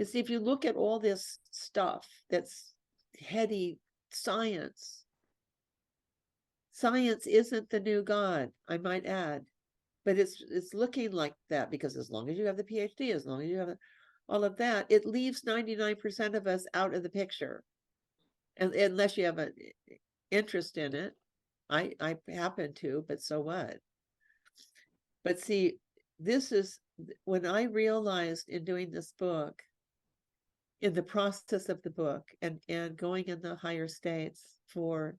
You see, if you look at all this stuff that's heady science, science isn't the new God, I might add, but it's looking like that, because as long as you have the PhD, as long as you have all of that, it leaves 99% of us out of the picture. And unless you have an interest in it, I happen to, but so what? But see, this is when I realized in doing this book, in the process of the book, and going in the higher states to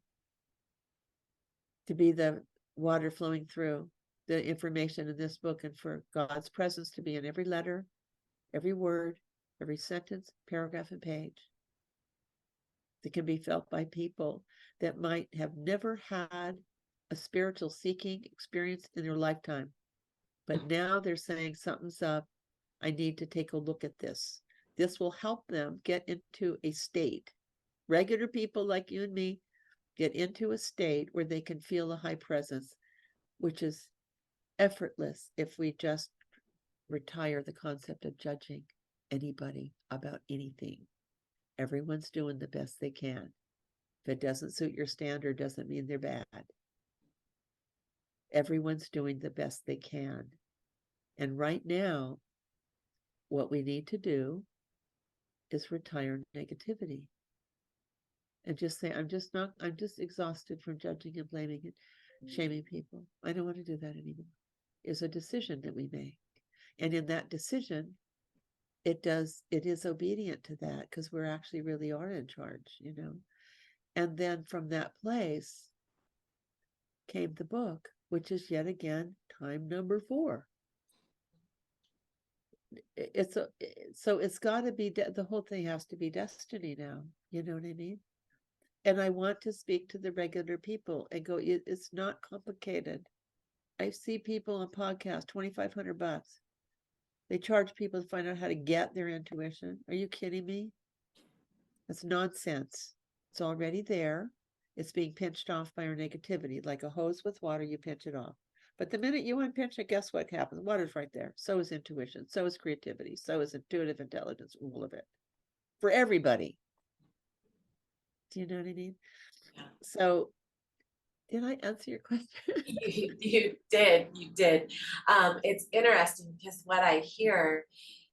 be the water flowing through the information in this book, and for God's presence to be in every letter, every word, every sentence, paragraph, and page, that can be felt by people that might have never had a spiritual seeking experience in their lifetime. But now they're saying, something's up. I need to take a look at this. This will help them get into a state. Regular people like you and me get into a state where they can feel a high presence, which is effortless if we just retire the concept of judging anybody about anything. Everyone's doing the best they can. If it doesn't suit your standard, doesn't mean they're bad. Everyone's doing the best they can. And right now, what we need to do is retire negativity. And just say, I'm just exhausted from judging and blaming and shaming people. I don't want to do that anymore. It's a decision that we make. And in that decision, it is obedient to that, because we're actually really are in charge, you know. And then from that place came the book, which is yet again time number 4. So it's got to be, the whole thing has to be destiny now. You know what I mean? And I want to speak to the regular people and go, it's not complicated. I see people on podcasts, $2,500. They charge people to find out how to get their intuition. Are you kidding me? That's nonsense. It's already there. It's being pinched off by our negativity. Like a hose with water, you pinch it off. But the minute you unpinch it, guess what happens? Water's right there. So is intuition. So is creativity. So is intuitive intelligence. All of it. For everybody. Do you know what I mean? Yeah. So, did I answer your question? You did. It's interesting, because what I hear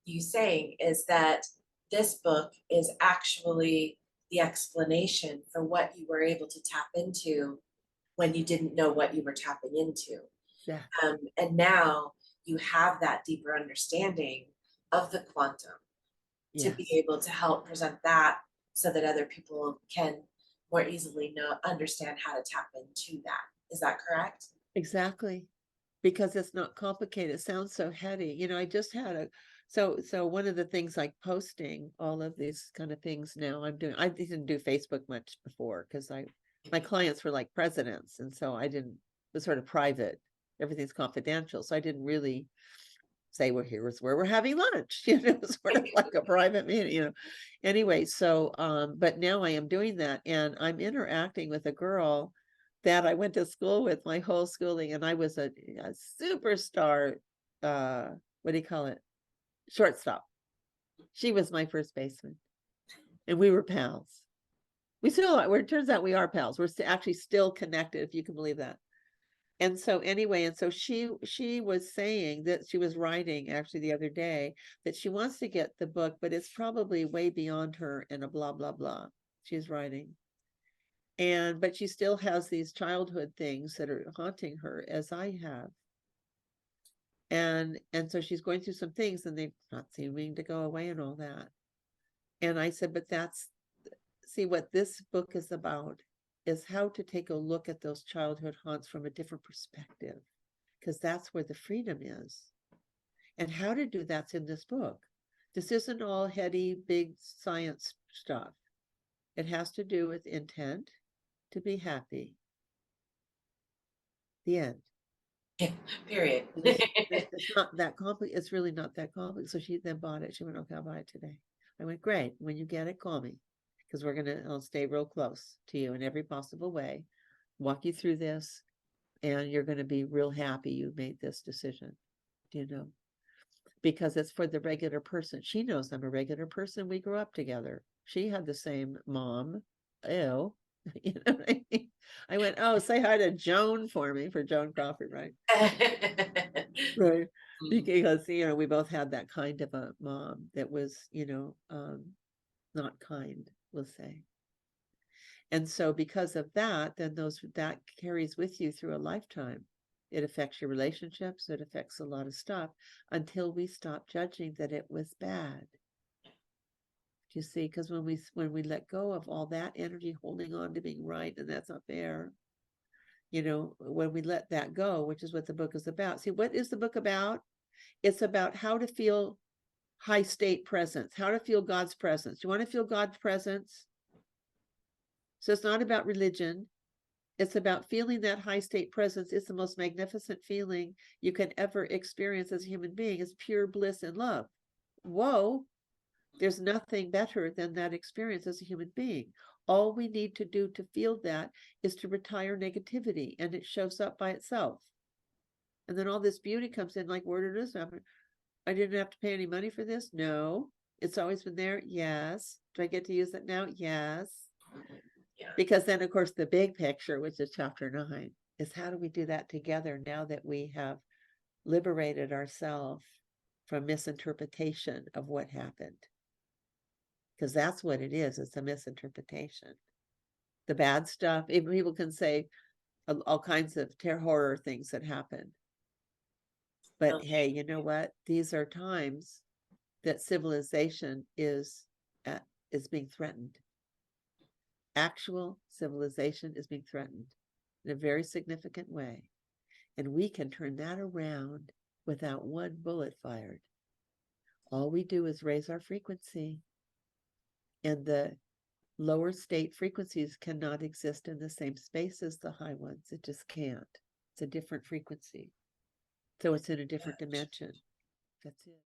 you saying is that this book is actually the explanation for what you were able to tap into when you didn't know what you were tapping into. Yeah. And now you have that deeper understanding of the quantum to be able to help present that, so that other people can more easily understand how to tap into that. Is that correct? Exactly. Because it's not complicated. It sounds so heady. You know, I just had so one of the things, like posting all of these kind of things now I'm doing. I didn't do Facebook much before, because my clients were like presidents, and so it was sort of private. Everything's confidential. So I didn't really say, well, here's where we're having lunch, you know, sort of like a private meeting, you know. Anyway, so but now I am doing that, and I'm interacting with a girl that I went to school with my whole schooling, and I was a superstar, what do you call it? Shortstop. She was my first baseman, and we were pals. We still are. It turns out we are pals. We're actually still connected, if you can believe that. And so anyway, and so she was saying that she was writing actually the other day that she wants to get the book, but it's probably way beyond her, and a blah, blah, blah. She's writing. But she still has these childhood things that are haunting her, as I have. And so she's going through some things, and they're not seeming to go away and all that. And I said, but see, what this book is about is how to take a look at those childhood haunts from a different perspective, because that's where the freedom is. And how to do that's in this book. This isn't all heady, big science stuff. It has to do with intent to be happy. The end. Period. It's not that complicated. It's really not that complicated. So she then bought it. She went, okay, I'll buy it today. I went, great. When you get it, call me, because I'll stay real close to you in every possible way, walk you through this, and you're going to be real happy you made this decision, you know. because it's for the regular person. She knows I'm a regular person. We grew up together. She had the same mom. Ew. You know what I mean? I went, oh, say hi to Joan for me, for Joan Crawford, right? Right. Because, we both had that kind of a mom that was, not kind, we'll say. And so because of that, then that carries with you through a lifetime. It affects your relationships, it affects a lot of stuff until we stop judging that it was bad. You see, because when we let go of all that energy holding on to being right, and that's not fair, when we let that go, which is what the book is about. See, what is the book about? It's about how to feel high state presence, how to feel God's presence. You want to feel God's presence? So it's not about religion. It's about feeling that high state presence. It's the most magnificent feeling you can ever experience as a human being. It's pure bliss and love. Whoa, there's nothing better than that experience as a human being. All we need to do to feel that is to retire negativity, and it shows up by itself. And then all this beauty comes in, like, where did this happen? I didn't have to pay any money for this? No. It's always been there? Yes. Do I get to use it now? Yes. Yeah. Because then, of course, the big picture, which is chapter 9, is how do we do that together now that we have liberated ourselves from misinterpretation of what happened? Because that's what it is. It's a misinterpretation. The bad stuff, even people can say all kinds of horror things that happen. But hey, you know what? These are times that civilization is being threatened. Actual civilization is being threatened in a very significant way. And we can turn that around without one bullet fired. All we do is raise our frequency. And the lower state frequencies cannot exist in the same space as the high ones. It just can't. It's a different frequency. So it's in a different dimension. That's it.